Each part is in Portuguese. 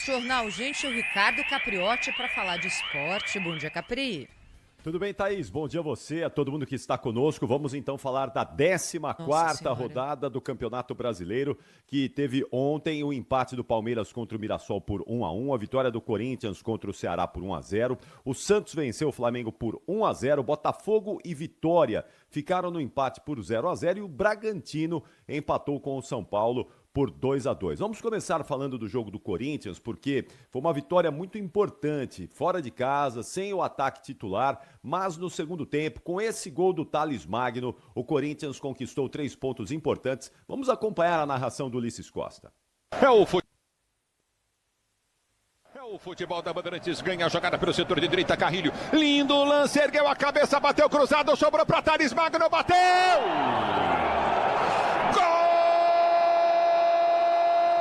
Jornal Gente, o Ricardo Capriotti para falar de esporte. Bom dia, Capri. Tudo bem, Thaís? Bom dia a você, a todo mundo que está conosco. Vamos então falar da 14ª rodada do Campeonato Brasileiro, que teve ontem o empate do Palmeiras contra o Mirassol por 1-1, a vitória do Corinthians contra o Ceará por 1-0, o Santos venceu o Flamengo por 1-0, Botafogo e Vitória ficaram no empate por 0-0 e o Bragantino empatou com o São Paulo por 2-2. Vamos começar falando do jogo do Corinthians, porque foi uma vitória muito importante, fora de casa, sem o ataque titular, mas no segundo tempo, com esse gol do Thales Magno, o Corinthians conquistou 3 pontos importantes. Vamos acompanhar a narração do Ulisses Costa. O futebol da Bandeirantes ganha a jogada pelo setor de direita, Carrilho. Lindo lance, ergueu a cabeça, bateu cruzado, sobrou para Thales Magno, bateu!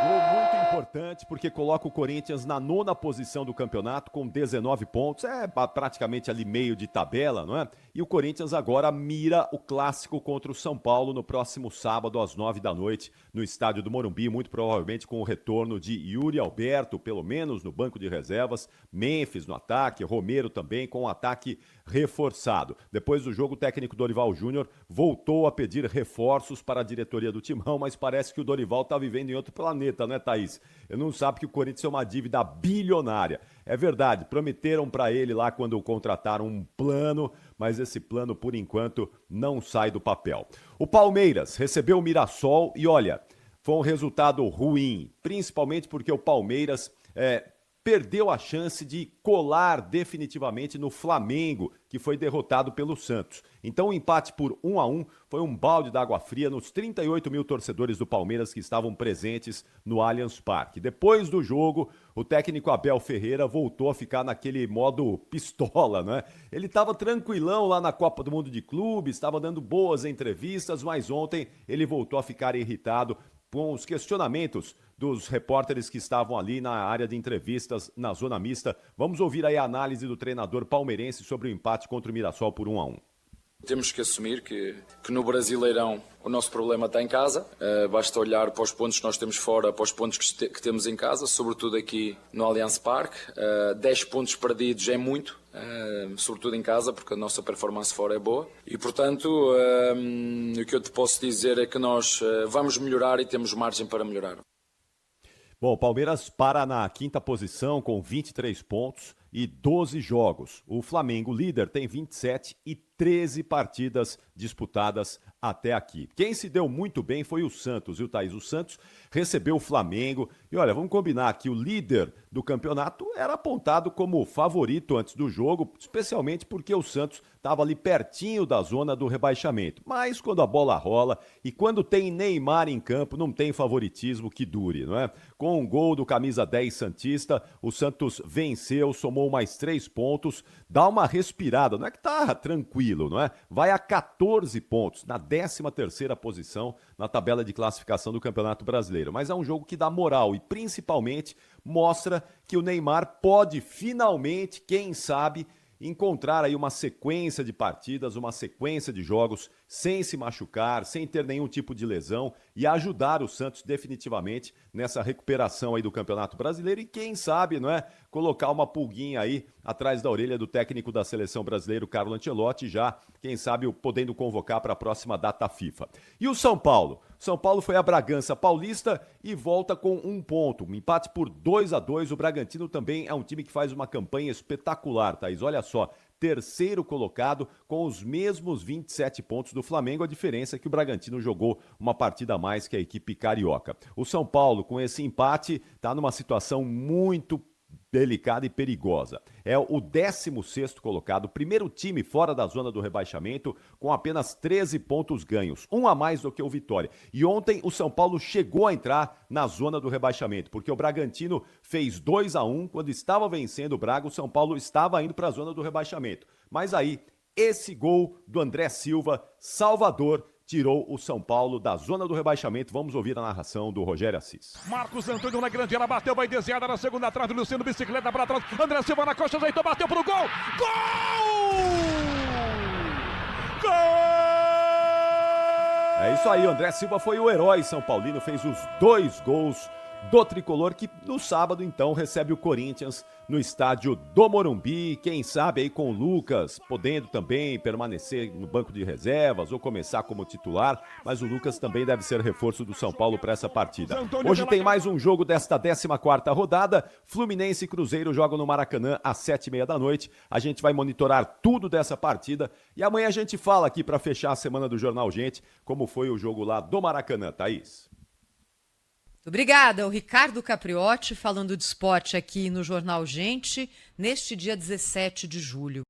Gol muito importante porque coloca o Corinthians na 9ª posição do campeonato com 19 pontos, é praticamente ali meio de tabela, não é? E o Corinthians agora mira o clássico contra o São Paulo no próximo sábado às 9 da noite no estádio do Morumbi, muito provavelmente com o retorno de Yuri Alberto, pelo menos no banco de reservas, Memphis no ataque, Romero também com um ataque reforçado. Depois do jogo, o técnico Dorival Júnior voltou a pedir reforços para a diretoria do Timão, mas parece que o Dorival está vivendo em outro planeta, né, Thaís? Ele não sabe que o Corinthians é uma dívida bilionária. É verdade, prometeram para ele lá quando o contrataram um plano, mas esse plano, por enquanto, não sai do papel. O Palmeiras recebeu o Mirassol e, olha, foi um resultado ruim, principalmente porque o Palmeiras perdeu a chance de colar definitivamente no Flamengo, que foi derrotado pelo Santos. Então o empate por 1-1 foi um balde d'água fria nos 38 mil torcedores do Palmeiras que estavam presentes no Allianz Parque. Depois do jogo, o técnico Abel Ferreira voltou a ficar naquele modo pistola, né? Ele estava tranquilão lá na Copa do Mundo de Clubes, estava dando boas entrevistas, mas ontem ele voltou a ficar irritado com os questionamentos dos repórteres que estavam ali na área de entrevistas na zona mista. Vamos ouvir aí a análise do treinador palmeirense sobre o empate contra o Mirassol por 1-1. Temos que assumir que no Brasileirão o nosso problema está em casa. Basta olhar para os pontos que nós temos fora, para os pontos que temos em casa, sobretudo aqui no Allianz Parque. 10 pontos perdidos é muito, sobretudo em casa, porque a nossa performance fora é boa. E, portanto, o que eu te posso dizer é que nós vamos melhorar e temos margem para melhorar. Bom, o Palmeiras para na 5ª posição com 23 pontos e 12 jogos. O Flamengo, líder, tem 27 e 13 partidas disputadas até aqui. Quem se deu muito bem foi o Santos, viu, Thaís? O Santos recebeu o Flamengo e, olha, vamos combinar que o líder do campeonato era apontado como favorito antes do jogo, especialmente porque o Santos estava ali pertinho da zona do rebaixamento. Mas quando a bola rola e quando tem Neymar em campo, não tem favoritismo que dure, não é? Com um gol do camisa 10 santista, o Santos venceu, somou mais 3 pontos, dá uma respirada, não é que tá tranquilo, não é? Vai a 14 pontos, na 13ª posição na tabela de classificação do Campeonato Brasileiro. Mas é um jogo que dá moral e principalmente mostra que o Neymar pode finalmente, quem sabe, encontrar aí uma sequência de partidas, uma sequência de jogos sem se machucar, sem ter nenhum tipo de lesão e ajudar o Santos definitivamente nessa recuperação aí do Campeonato Brasileiro e quem sabe, não é, colocar uma pulguinha aí atrás da orelha do técnico da seleção brasileira, Carlo Ancelotti, já, quem sabe, podendo convocar para a próxima data FIFA. E o São Paulo? São Paulo foi a Bragança Paulista e volta com 1 ponto, um empate por 2-2. O Bragantino também é um time que faz uma campanha espetacular, Thaís, olha só, terceiro colocado com os mesmos 27 pontos do Flamengo, a diferença é que o Bragantino jogou uma partida a mais que a equipe carioca. O São Paulo, com esse empate, está numa situação muito delicada e perigosa. É o 16º colocado, primeiro time fora da zona do rebaixamento, com apenas 13 pontos ganhos, um a mais do que o Vitória. E ontem o São Paulo chegou a entrar na zona do rebaixamento, porque o Bragantino fez 2-1, quando estava vencendo o Braga, o São Paulo estava indo para a zona do rebaixamento. Mas aí, esse gol do André Silva, Salvador, tirou o São Paulo da zona do rebaixamento. Vamos ouvir a narração do Rogério Assis. Marcos Antônio na grande área, bateu, vai desviada na segunda trave, Luciano, bicicleta para trás, André Silva na coxa, ajeitou, bateu pro gol! Gol! Gol! É isso aí, o André Silva foi o herói são paulino, fez os 2 gols do Tricolor, que no sábado, então, recebe o Corinthians no estádio do Morumbi. Quem sabe aí com o Lucas podendo também permanecer no banco de reservas ou começar como titular, mas o Lucas também deve ser reforço do São Paulo para essa partida. Hoje tem mais um jogo desta 14ª rodada. Fluminense e Cruzeiro jogam no Maracanã às 7h30 da noite. A gente vai monitorar tudo dessa partida e amanhã a gente fala aqui para fechar a semana do Jornal Gente como foi o jogo lá do Maracanã, Thaís. Obrigada, o Ricardo Capriotti falando de esporte aqui no Jornal Gente, neste dia 17 de julho.